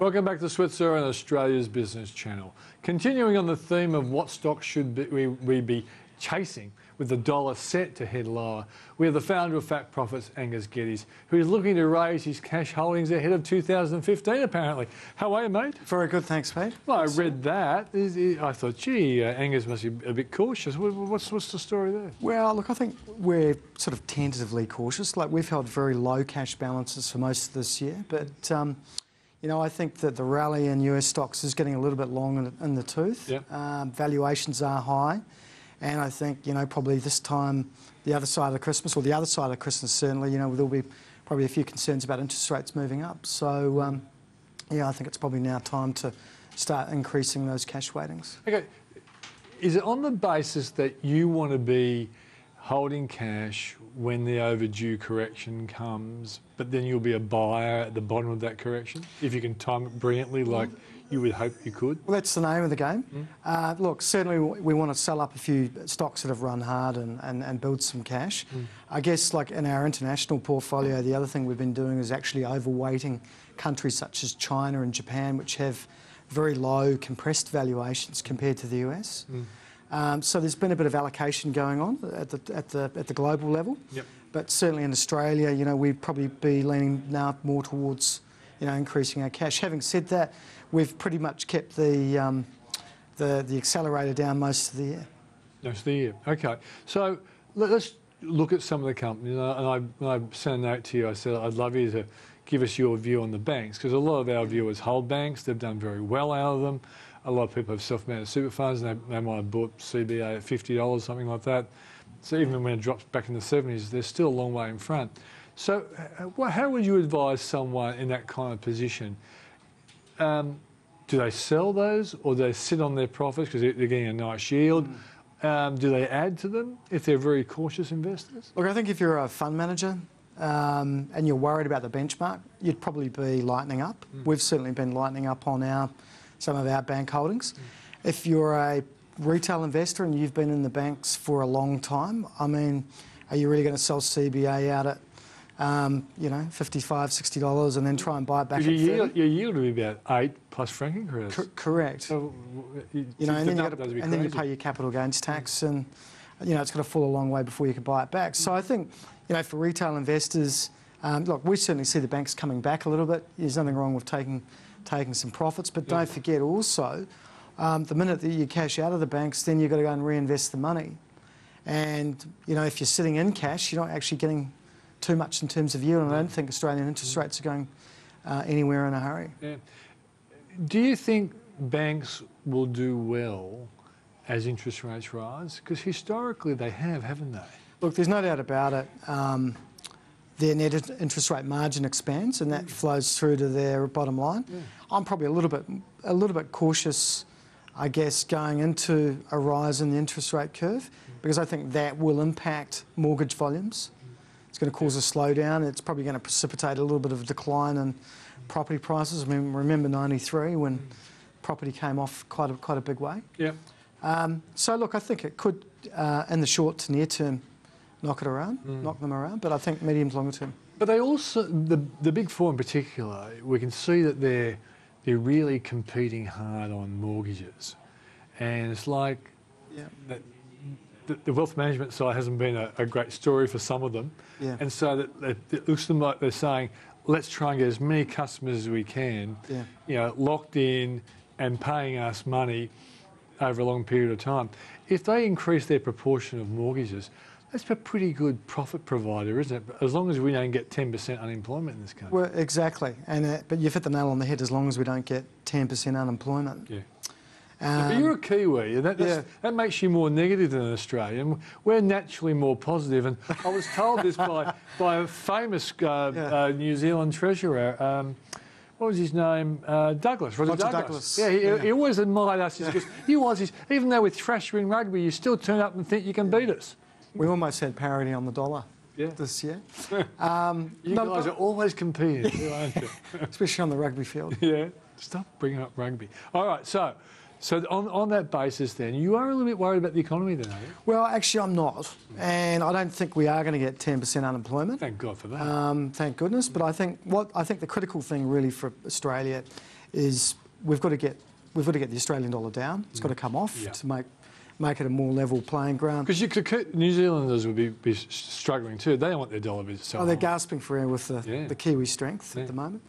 Welcome back to Switzer and Australia's business channel. Continuing on the theme of what stocks should we be chasing with the dollar set to head lower, we have the founder of Fat Profits, Angus Geddes, who is looking to raise his cash holdings ahead of 2015 apparently. How are you, mate? Very good, thanks, Pete. Well, I read that. I thought, gee, Angus must be a bit cautious. What's the story there? Well, look, I think we're sort of tentatively cautious. Like, we've held very low cash balances for most of this year, but you know, I think that the rally in US stocks is getting a little bit long in the tooth. Yep. Valuations are high, and I think, you know, probably this time, the other side of Christmas, or the other side of Christmas certainly, you know, there'll be probably a few concerns about interest rates moving up. So, yeah, I think it's probably now time to start increasing those cash weightings. Okay, is it on the basis that you want to be holding cash when the overdue correction comes, but then you'll be a buyer at the bottom of that correction, if you can time it brilliantly like you would hope you could? Well, that's the name of the game. Look, certainly we want to sell up a few stocks that have run hard and build some cash. I guess, like in our international portfolio, the other thing we've been doing is actually overweighting countries such as China and Japan, which have very low compressed valuations compared to the US. So there's been a bit of allocation going on at the global level. Yep. But certainly in Australia, you know, we'd probably be leaning now more towards, you know, increasing our cash. Having said that, we've pretty much kept the accelerator down most of the year. Most of the year. Okay. So let's look at some of the companies. And I sent a note to you. I said I'd love you to give us your view on the banks, because a lot of our viewers hold banks. They've done very well out of them. A lot of people have self-managed super funds, and they might have bought CBA at $50, something like that. So even when it drops back in the 70s, they're still a long way in front. So how would you advise someone in that kind of position? Do they sell those, or do they sit on their profits because they're getting a nice yield? Do they add to them if they're very cautious investors? Look, I think if you're a fund manager and you're worried about the benchmark, you'd probably be lightening up. We've certainly been lightening up on some of our bank holdings. If you're a retail investor and you've been in the banks for a long time, I mean, are you really going to sell CBA out at, you know, $55, $60 and then try and buy it back at 30? Your yield would be about 8 plus franking credits. Correct. So, you know, and then you pay your capital gains tax, and you know, it's going to fall a long way before you can buy it back. So I think, you know, for retail investors, look, we certainly see the banks coming back a little bit. There's nothing wrong with taking some profits, but don't forget also, the minute that you cash out of the banks, then you've got to go and reinvest the money. And, you know, if you're sitting in cash, you're not actually getting too much in terms of yield, and I don't think Australian interest rates are going anywhere in a hurry. Yeah. Do you think banks will do well as interest rates rise? Because historically they have, haven't they? Look, there's no doubt about it. Their net interest rate margin expands, and that flows through to their bottom line. I'm probably a little bit cautious, I guess, going into a rise in the interest rate curve, because I think that will impact mortgage volumes. It's going to cause a slowdown. It's probably going to precipitate a little bit of a decline in property prices. I mean, remember '93 when property came off quite a big way. Yeah. So look, I think it could, in the short to near term, knock them around. But I think medium to longer term. But they also, the big four in particular, we can see that they're really competing hard on mortgages, and it's like that the wealth management side hasn't been a great story for some of them, and so that it looks to them like they're saying, let's try and get as many customers as we can, you know, locked in and paying us money over a long period of time. If they increase their proportion of mortgages, that's a pretty good profit provider, isn't it? As long as we don't get 10% unemployment in this country. Well, exactly. But you've hit the nail on the head. As long as we don't get 10% unemployment. Yeah. But you're a Kiwi, and that makes you more negative than an Australian. We're naturally more positive, and I was told this by a famous New Zealand treasurer. What was his name? Douglas. Roger Douglas. Yeah, he always admired us. He goes, even though we thrash you in rugby, you still turn up and think you can beat us. We almost had parity on the dollar this year. You guys are always competing, aren't you? Especially on the rugby field. Yeah. Stop bringing up rugby. All right, so on that basis then, you are a little bit worried about the economy then, are you? Well, actually I'm not. And I don't think we are going to get 10% unemployment. Thank God for that. Thank goodness. But I think the critical thing really for Australia is we've got to get the Australian dollar down. It's got to come off to make it a more level playing ground. Because New Zealanders would be struggling too. They don't want their dollar to be so they're high. gasping for air with the Kiwi strength at the moment.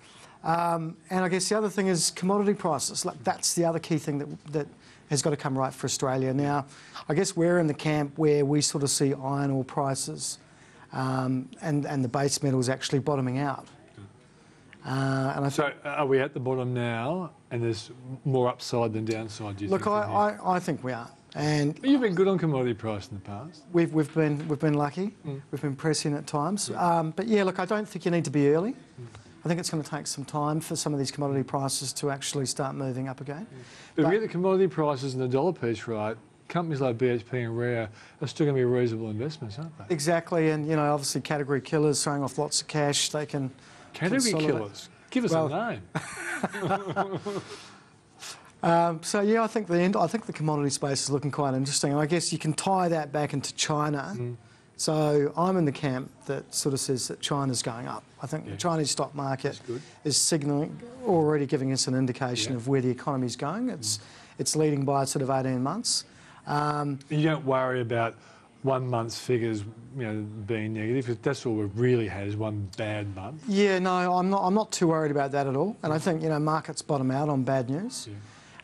And I guess the other thing is commodity prices. Like, that's the other key thing that has got to come right for Australia. Now, I guess we're in the camp where we sort of see iron ore prices and the base metals actually bottoming out. So are we at the bottom now, and there's more upside than downside, do you think? Look, I think we are. And you've been good on commodity price in the past. We've been lucky. We've been pressing at times. But yeah, look, I don't think you need to be early. I think it's going to take some time for some of these commodity prices to actually start moving up again. But if we get the commodity prices and the dollar piece right, companies like BHP and Rio are still going to be reasonable investments, aren't they? Exactly, and obviously category killers throwing off lots of cash. They can category killers. Give us a name. So yeah, I think the commodity space is looking quite interesting, and I guess you can tie that back into China. So I'm in the camp that sort of says that China's going up. I think the Chinese stock market is signalling, already giving us an indication of where the economy's going. It's leading by sort of 18 months. You don't worry about 1 month's figures, being negative, because that's all we've really had is one bad month. Yeah, no, I'm not too worried about that at all. And I think markets bottom out on bad news.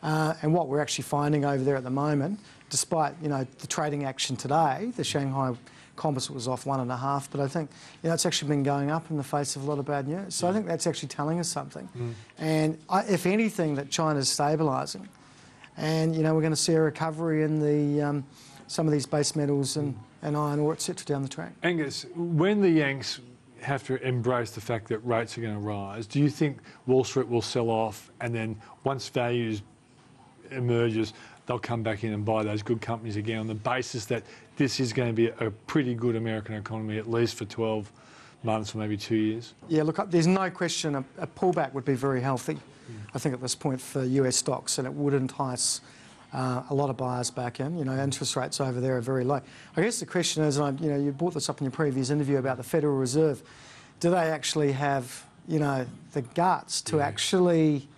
And what we're actually finding over there at the moment, despite the trading action today, the Shanghai Composite was off 1.5, but I think it's actually been going up in the face of a lot of bad news. So I think that's actually telling us something. And if anything, that China's stabilising, and we're going to see a recovery in the some of these base metals and iron ore, etc., down the track. Angus, when the Yanks have to embrace the fact that rates are going to rise, do you think Wall Street will sell off, and then once values emerges, they'll come back in and buy those good companies again on the basis that this is going to be a pretty good American economy, at least for 12 months or maybe 2 years? Yeah, look, there's no question a pullback would be very healthy, I think, at this point for US stocks, and it would entice a lot of buyers back in. Interest rates over there are very low. I guess the question is, and you brought this up in your previous interview about the Federal Reserve, do they actually have, the guts to actually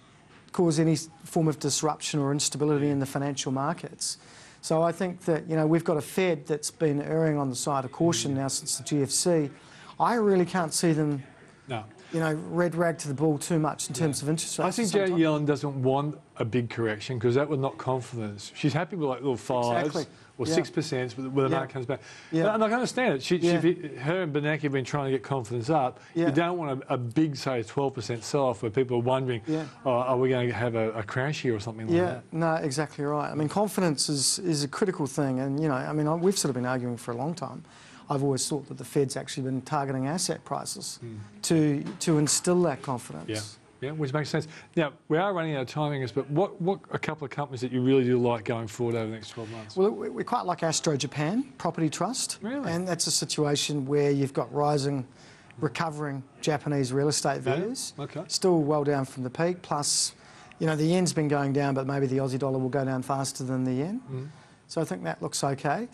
cause any form of disruption or instability in the financial markets? So I think that, we've got a Fed that's been erring on the side of caution now since the GFC. I really can't see them, red rag to the bull too much in terms of interest rates. I think Janet Yellen doesn't want a big correction because that would knock confidence. She's happy with like little 5s or 6% when the market comes back. And I can understand it. Her and Bernanke have been trying to get confidence up. You don't want a big, say, 12% sell-off where people are wondering, are we going to have a crash here or something like that? No, exactly right. I mean, confidence is a critical thing, and we've sort of been arguing for a long time. I've always thought that the Fed's actually been targeting asset prices to instill that confidence. Yeah, which makes sense. Now, we are running out of time, Angus, but what a couple of companies that you really do like going forward over the next 12 months? Well, we quite like Astro Japan Property Trust. Really? And that's a situation where you've got recovering Japanese real estate values. Still well down from the peak, plus, the yen's been going down, but maybe the Aussie dollar will go down faster than the yen. So I think that looks okay.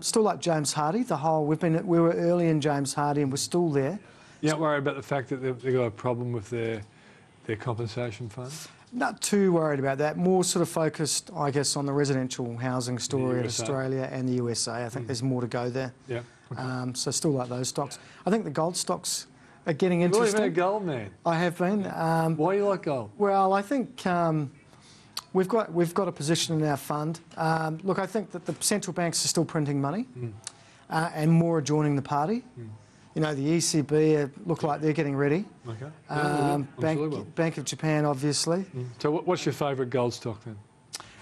Still like James Hardie. We were early in James Hardie and we're still there. You're not worried about the fact that they've got a problem with their compensation fund? Not too worried about that. More sort of focused, I guess, on the residential housing story in Australia and the USA. I think there's more to go there. So still like those stocks. I think the gold stocks are getting interesting. You've been a gold man. I have been. Why do you like gold? Well, I think we've got a position in our fund. Look, I think that the central banks are still printing money and more are joining the party. The ECB look like they're getting ready. Bank of Japan, obviously. So what's your favourite gold stock then?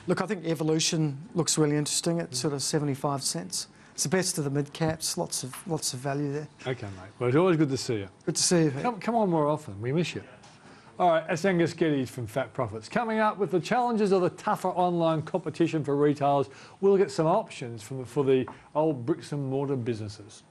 Look, I think Evolution looks really interesting at sort of 75 cents. It's the best of the mid-caps, lots of value there. Okay, mate. Well, it's always good to see you. Good to see you, Pete. Come on more often. We miss you. All right, that's Angus Geddes from Fat Profits. Coming up with the challenges of the tougher online competition for retailers, we'll get some options for the old bricks and mortar businesses.